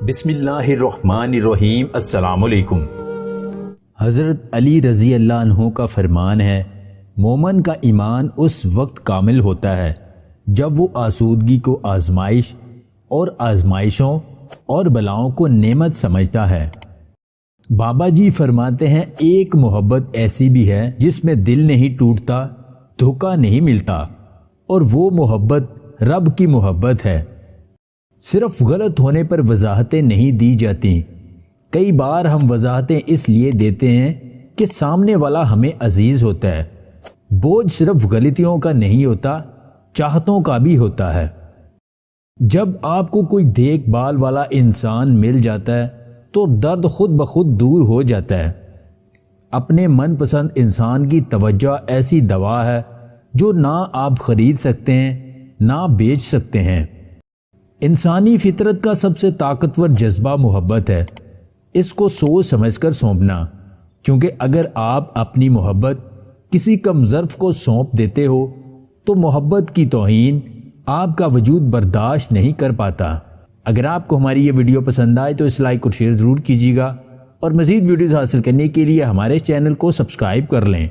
بسم اللہ الرحمن الرحیم۔ السلام علیکم۔ حضرت علی رضی اللہ عنہ کا فرمان ہے، مومن کا ایمان اس وقت کامل ہوتا ہے جب وہ آسودگی کو آزمائش اور آزمائشوں اور بلاؤں کو نعمت سمجھتا ہے۔ بابا جی فرماتے ہیں، ایک محبت ایسی بھی ہے جس میں دل نہیں ٹوٹتا، دھوکہ نہیں ملتا، اور وہ محبت رب کی محبت ہے۔ صرف غلط ہونے پر وضاحتیں نہیں دی جاتی، کئی بار ہم وضاحتیں اس لیے دیتے ہیں کہ سامنے والا ہمیں عزیز ہوتا ہے۔ بوجھ صرف غلطیوں کا نہیں ہوتا، چاہتوں کا بھی ہوتا ہے۔ جب آپ کو کوئی دیکھ بھال والا انسان مل جاتا ہے تو درد خود بخود دور ہو جاتا ہے۔ اپنے من پسند انسان کی توجہ ایسی دوا ہے جو نہ آپ خرید سکتے ہیں نہ بیچ سکتے ہیں۔ انسانی فطرت کا سب سے طاقتور جذبہ محبت ہے، اس کو سوچ سمجھ کر سونپنا، کیونکہ اگر آپ اپنی محبت کسی کم ظرف کو سونپ دیتے ہو تو محبت کی توہین آپ کا وجود برداشت نہیں کر پاتا۔ اگر آپ کو ہماری یہ ویڈیو پسند آئے تو اس لائک اور شیئر ضرور کیجیے گا، اور مزید ویڈیوز حاصل کرنے کے لیے ہمارے چینل کو سبسکرائب کر لیں۔